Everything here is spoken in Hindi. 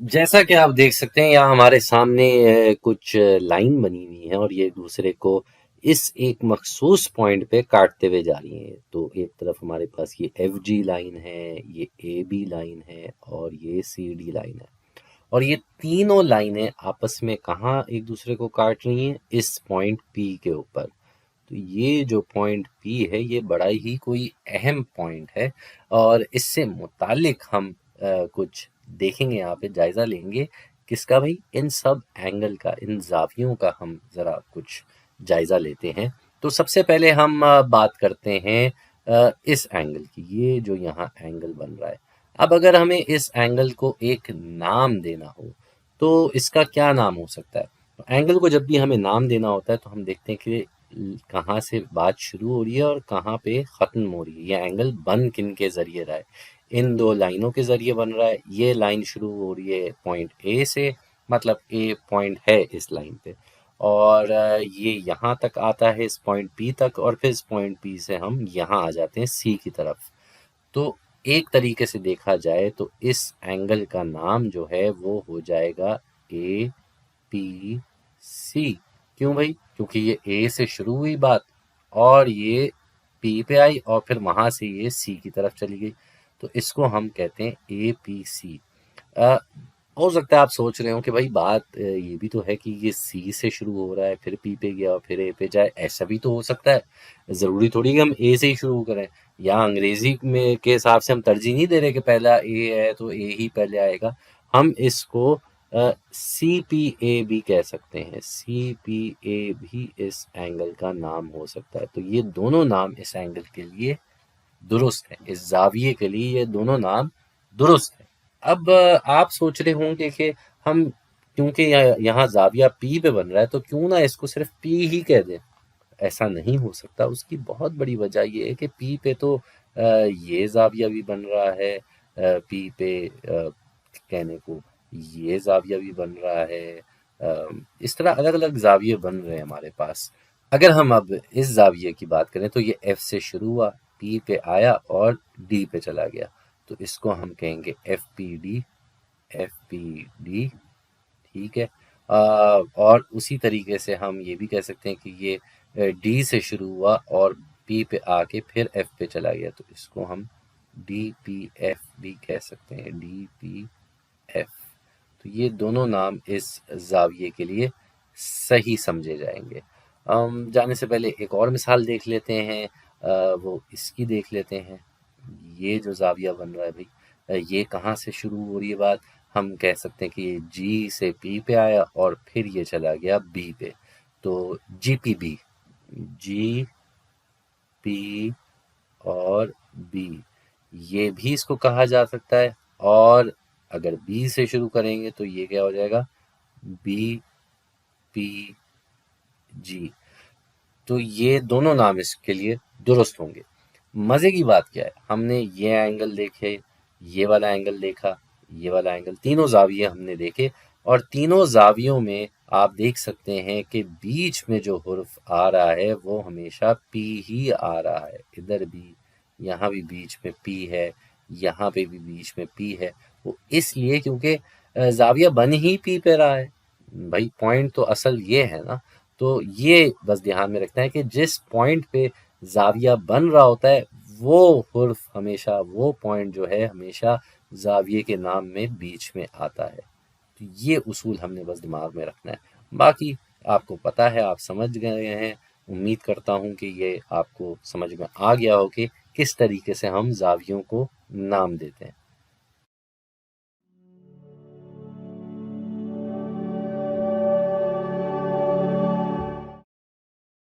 जैसा कि आप देख सकते हैं यहाँ हमारे सामने कुछ लाइन बनी हुई है और ये एक दूसरे को इस एक मखसूस पॉइंट पे काटते हुए जा रही हैं। तो एक तरफ हमारे पास ये एफ जी लाइन है, ये ए बी लाइन है और ये सी डी लाइन है। और ये तीनों लाइनें आपस में कहाँ एक दूसरे को काट रही हैं? इस पॉइंट पी के ऊपर। तो ये जो पॉइंट पी है ये बड़ा ही कोई अहम पॉइंट है और इससे मुतालिक हम कुछ देखेंगे, यहाँ पे जायज़ा लेंगे किसका भाई, इन सब एंगल का, इन ज़ावियों का हम ज़रा कुछ जायज़ा लेते हैं। तो सबसे पहले हम बात करते हैं इस एंगल की, ये जो यहाँ एंगल बन रहा है। अब अगर हमें इस एंगल को एक नाम देना हो तो इसका क्या नाम हो सकता है? तो एंगल को जब भी हमें नाम देना होता है तो हम देखते हैं कि कहाँ से बात शुरू हो रही है और कहाँ पे ख़त्म हो रही है। ये एंगल बन किन के ज़रिए रहा है? इन दो लाइनों के ज़रिए बन रहा है। ये लाइन शुरू हो रही है पॉइंट ए से, मतलब ए पॉइंट है इस लाइन पे, और ये यहाँ तक आता है इस पॉइंट पी तक, और फिर इस पॉइंट पी से हम यहाँ आ जाते हैं सी की तरफ। तो एक तरीके से देखा जाए तो इस एंगल का नाम जो है वो हो जाएगा ए पी सी। क्यों भाई? क्योंकि ये ए से शुरू हुई बात और ये पी पे आई और फिर वहां से ये सी की तरफ चली गई, तो इसको हम कहते हैं ए पी सी। हो सकता है आप सोच रहे हो कि भाई बात ये भी तो है कि ये सी से शुरू हो रहा है फिर पी पे गया और फिर ए पे जाए, ऐसा भी तो हो सकता है। ज़रूरी थोड़ी कि हम ए से ही शुरू करें। या अंग्रेजी में के हिसाब से हम तरजीह नहीं दे रहे कि पहला ए है तो ए ही पहले आएगा। हम इसको सी पी ए भी कह सकते हैं। सी पी ए भी इस एंगल का नाम हो सकता है। तो ये दोनों नाम इस एंगल के लिए दुरुस्त है, इस जाविये के लिए ये दोनों नाम दुरुस्त है। अब आप सोच रहे होंगे कि हम, क्योंकि यहाँ जाविया पी पे बन रहा है तो क्यों ना इसको सिर्फ पी ही कह दें। ऐसा नहीं हो सकता। उसकी बहुत बड़ी वजह ये है कि पी पे तो ये जाविया भी बन रहा है, पी पे कहने को ये जाविया भी बन रहा है। इस तरह अलग अलग जाविये बन रहे हैं हमारे पास। अगर हम अब इस जाविये की बात करें तो ये एफ से शुरू हुआ, पी पे आया और डी पे चला गया, तो इसको हम कहेंगे F P D. F P D, ठीक है। और उसी तरीके से हम ये भी कह सकते हैं कि ये डी से शुरू हुआ और पी पे आके फिर एफ पे चला गया, तो इसको हम डी पी एफ भी कह सकते हैं। D P F. तो ये दोनों नाम इस जाविये के लिए सही समझे जाएंगे। जाने से पहले एक और मिसाल देख लेते हैं। वो इसकी देख लेते हैं। ये जो जाविया बन रहा है भाई, ये कहाँ से शुरू हो रही है बात? हम कह सकते हैं कि ये जी से पी पे आया और फिर ये चला गया बी पे, तो G P B. G P और बी, ये भी इसको कहा जा सकता है। और अगर बी से शुरू करेंगे तो ये क्या हो जाएगा? B P G. तो ये दोनों नाम इसके लिए दुरुस्त होंगे। मज़े की बात क्या है, हमने ये एंगल देखे, ये वाला एंगल देखा, ये वाला एंगल, तीनों जाविये हमने देखे, और तीनों जावियों में आप देख सकते हैं कि बीच में जो हुर्फ आ रहा है वो हमेशा पी ही आ रहा है। इधर भी, यहाँ भी बीच में पी है, यहाँ पे भी बीच में पी है। वो इसलिए क्योंकि जाविया बन ही पी पे रहा है भाई। पॉइंट तो असल ये है ना। तो ये बस ध्यान में रखना है कि जिस पॉइंट पे जाविया बन रहा होता है वो हुर्फ हमेशा, वो पॉइंट जो है हमेशा जाविये के नाम में बीच में आता है। तो ये उसूल हमने बस दिमाग में रखना है। बाकी आपको पता है, आप समझ गए हैं। उम्मीद करता हूँ कि ये आपको समझ में आ गया हो कि किस तरीके से हम जावियों को नाम देते हैं।